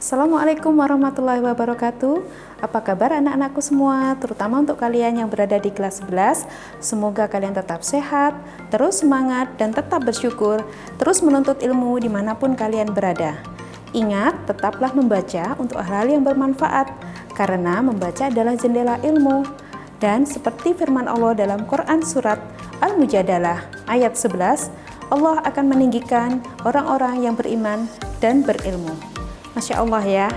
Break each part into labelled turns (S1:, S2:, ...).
S1: Assalamualaikum warahmatullahi wabarakatuh. Apa kabar anak-anakku semua, terutama untuk kalian yang berada di kelas 11. Semoga kalian tetap sehat, terus semangat, dan tetap bersyukur, terus menuntut ilmu dimanapun kalian berada. Ingat, tetaplah membaca untuk hal-hal yang bermanfaat, karena membaca adalah jendela ilmu. Dan seperti firman Allah dalam Quran Surat Al-Mujadalah ayat 11, Allah akan meninggikan orang-orang yang beriman dan berilmu. Masya Allah ya.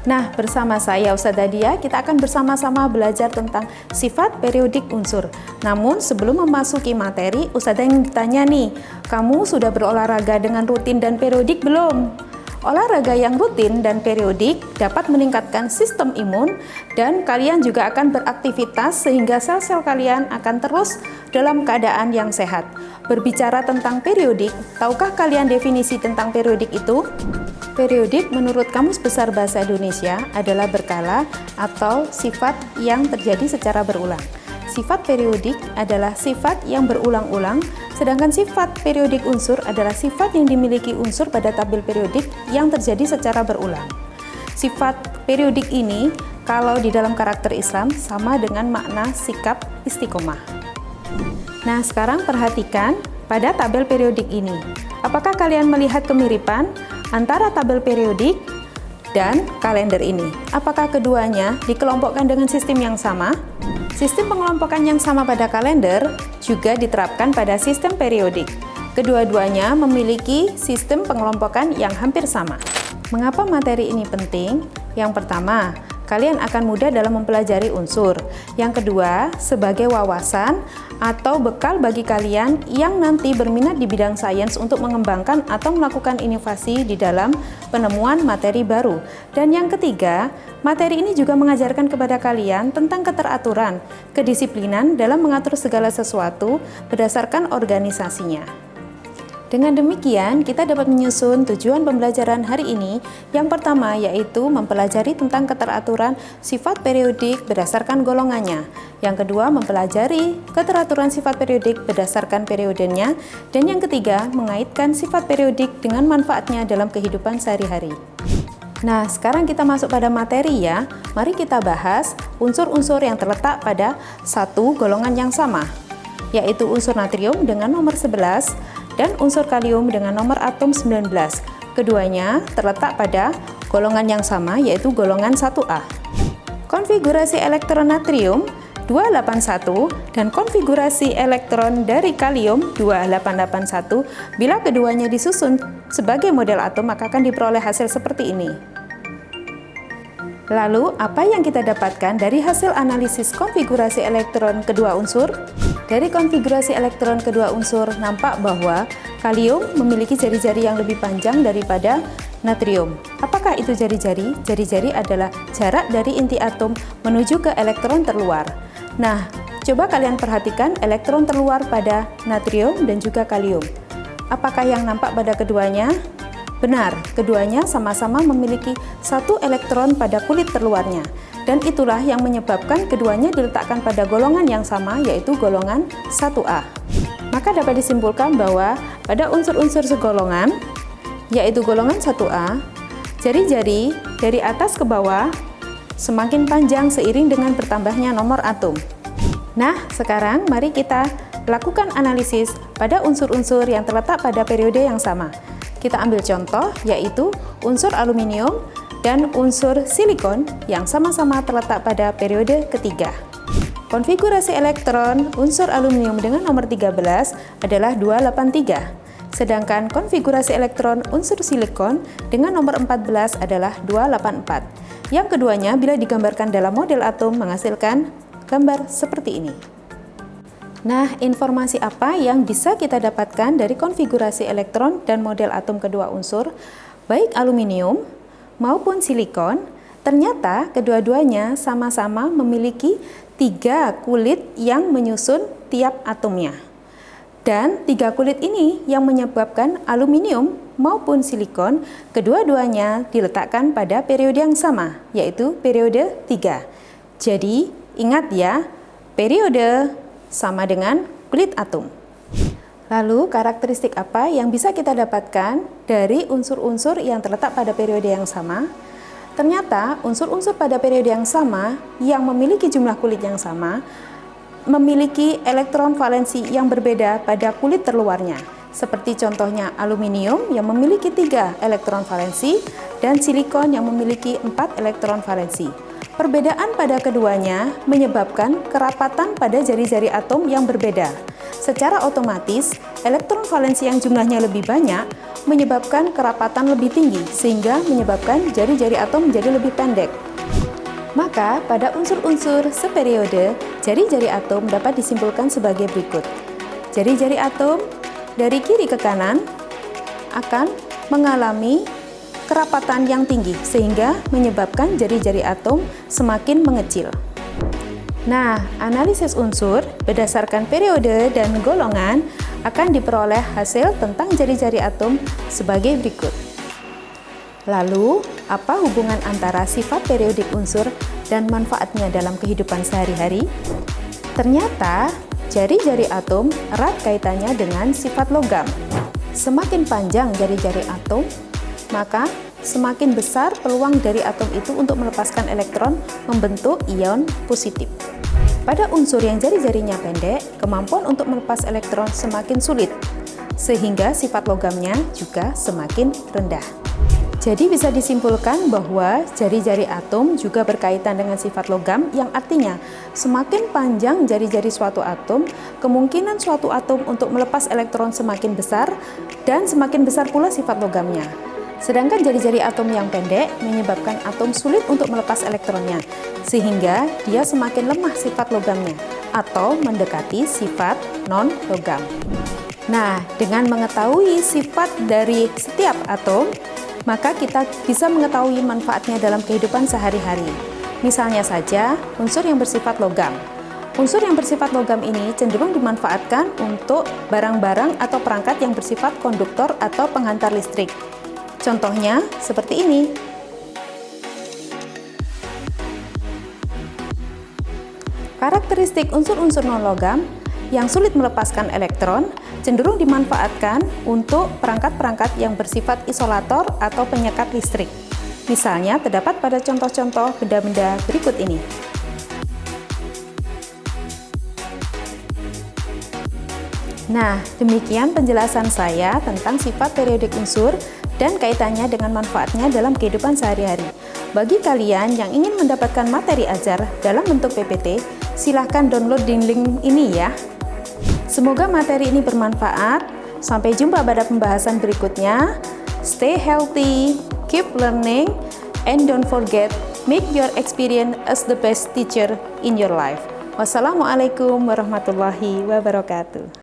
S1: Nah, bersama saya Ustadzah Dia, kita akan bersama-sama belajar tentang sifat periodik unsur. Namun sebelum memasuki materi, Ustadzah yang ditanya nih, kamu sudah berolahraga dengan rutin dan periodik belum? Olahraga yang rutin dan periodik dapat meningkatkan sistem imun dan kalian juga akan beraktivitas sehingga sel-sel kalian akan terus dalam keadaan yang sehat. Berbicara tentang periodik, tahukah kalian definisi tentang periodik itu? Periodik menurut Kamus Besar Bahasa Indonesia adalah berkala atau sifat yang terjadi secara berulang. Sifat periodik adalah sifat yang berulang-ulang, sedangkan sifat periodik unsur adalah sifat yang dimiliki unsur pada tabel periodik yang terjadi secara berulang. Sifat periodik ini kalau di dalam karakter Islam sama dengan makna sikap istiqomah. Nah, sekarang perhatikan pada tabel periodik ini. Apakah kalian melihat kemiripan antara tabel periodik dan kalender ini? Apakah keduanya dikelompokkan dengan sistem yang sama? Sistem pengelompokan yang sama pada kalender juga diterapkan pada sistem periodik. Kedua-duanya memiliki sistem pengelompokan yang hampir sama. Mengapa materi ini penting? Yang pertama, kalian akan mudah dalam mempelajari unsur. Yang kedua, sebagai wawasan atau bekal bagi kalian yang nanti berminat di bidang sains untuk mengembangkan atau melakukan inovasi di dalam penemuan materi baru. Dan yang ketiga, materi ini juga mengajarkan kepada kalian tentang keteraturan, kedisiplinan dalam mengatur segala sesuatu berdasarkan organisasinya. Dengan demikian, kita dapat menyusun tujuan pembelajaran hari ini. Yang pertama yaitu mempelajari tentang keteraturan sifat periodik berdasarkan golongannya. Yang kedua, mempelajari keteraturan sifat periodik berdasarkan periodenya. Dan yang ketiga, mengaitkan sifat periodik dengan manfaatnya dalam kehidupan sehari-hari. Nah, sekarang kita masuk pada materi ya. Mari kita bahas unsur-unsur yang terletak pada satu golongan yang sama, yaitu unsur natrium dengan nomor 11 dan unsur kalium dengan nomor atom 19. Keduanya terletak pada golongan yang sama, yaitu golongan 1A. Konfigurasi elektron natrium 281 dan konfigurasi elektron dari kalium 2881. Bila keduanya disusun sebagai model atom, maka akan diperoleh hasil seperti ini. Lalu, apa yang kita dapatkan dari hasil analisis konfigurasi elektron kedua unsur? Dari konfigurasi elektron kedua unsur, nampak bahwa kalium memiliki jari-jari yang lebih panjang daripada natrium. Apakah itu jari-jari? Jari-jari adalah jarak dari inti atom menuju ke elektron terluar. Nah, coba kalian perhatikan elektron terluar pada natrium dan juga kalium. Apakah yang nampak pada keduanya? Benar, keduanya sama-sama memiliki satu elektron pada kulit terluarnya. Dan itulah yang menyebabkan keduanya diletakkan pada golongan yang sama, yaitu golongan 1A. Maka dapat disimpulkan bahwa pada unsur-unsur segolongan, yaitu golongan 1A, jari-jari dari atas ke bawah semakin panjang seiring dengan bertambahnya nomor atom. Nah, sekarang mari kita lakukan analisis pada unsur-unsur yang terletak pada periode yang sama. Kita ambil contoh, yaitu unsur aluminium dan unsur silikon yang sama-sama terletak pada periode ketiga. Konfigurasi elektron unsur aluminium dengan nomor 13 adalah 283, sedangkan konfigurasi elektron unsur silikon dengan nomor 14 adalah 284. Yang keduanya bila digambarkan dalam model atom menghasilkan gambar seperti ini. Nah, informasi apa yang bisa kita dapatkan dari konfigurasi elektron dan model atom kedua unsur, baik aluminium maupun silikon? Ternyata kedua-duanya sama-sama memiliki 3 kulit yang menyusun tiap atomnya. Dan 3 kulit ini yang menyebabkan aluminium maupun silikon kedua-duanya diletakkan pada periode yang sama, yaitu periode 3. Jadi, ingat ya, periode sama dengan kulit atom. Lalu, karakteristik apa yang bisa kita dapatkan dari unsur-unsur yang terletak pada periode yang sama? Ternyata unsur-unsur pada periode yang sama yang memiliki jumlah kulit yang sama memiliki elektron valensi yang berbeda pada kulit terluarnya. Seperti contohnya aluminium yang memiliki 3 elektron valensi dan silikon yang memiliki 4 elektron valensi. Perbedaan pada keduanya menyebabkan kerapatan pada jari-jari atom yang berbeda. Secara otomatis, elektron valensi yang jumlahnya lebih banyak menyebabkan kerapatan lebih tinggi, sehingga menyebabkan jari-jari atom menjadi lebih pendek. Maka, pada unsur-unsur seperiode, jari-jari atom dapat disimpulkan sebagai berikut. Jari-jari atom dari kiri ke kanan akan mengalami kerapatan yang tinggi, sehingga menyebabkan jari-jari atom semakin mengecil. Nah, analisis unsur berdasarkan periode dan golongan akan diperoleh hasil tentang jari-jari atom sebagai berikut. Lalu, apa hubungan antara sifat periodik unsur dan manfaatnya dalam kehidupan sehari-hari? Ternyata, jari-jari atom erat kaitannya dengan sifat logam. Semakin panjang jari-jari atom, maka semakin besar peluang dari atom itu untuk melepaskan elektron membentuk ion positif. Pada unsur yang jari-jarinya pendek, kemampuan untuk melepas elektron semakin sulit, sehingga sifat logamnya juga semakin rendah. Jadi bisa disimpulkan bahwa jari-jari atom juga berkaitan dengan sifat logam, yang artinya semakin panjang jari-jari suatu atom, kemungkinan suatu atom untuk melepas elektron semakin besar, dan semakin besar pula sifat logamnya. Sedangkan jari-jari atom yang pendek menyebabkan atom sulit untuk melepas elektronnya, sehingga dia semakin lemah sifat logamnya, atau mendekati sifat non-logam. Nah, dengan mengetahui sifat dari setiap atom, maka kita bisa mengetahui manfaatnya dalam kehidupan sehari-hari. Misalnya saja, unsur yang bersifat logam. Unsur yang bersifat logam ini cenderung dimanfaatkan untuk barang-barang atau perangkat yang bersifat konduktor atau penghantar listrik. Contohnya seperti ini. Karakteristik unsur-unsur non-logam yang sulit melepaskan elektron cenderung dimanfaatkan untuk perangkat-perangkat yang bersifat isolator atau penyekat listrik. Misalnya terdapat pada contoh-contoh benda-benda berikut ini. Nah, demikian penjelasan saya tentang sifat periodik unsur dan kaitannya dengan manfaatnya dalam kehidupan sehari-hari. Bagi kalian yang ingin mendapatkan materi ajar dalam bentuk PPT, silahkan download di link ini ya. Semoga materi ini bermanfaat. Sampai jumpa pada pembahasan berikutnya. Stay healthy, keep learning, and don't forget, make your experience as the best teacher in your life. Wassalamualaikum warahmatullahi wabarakatuh.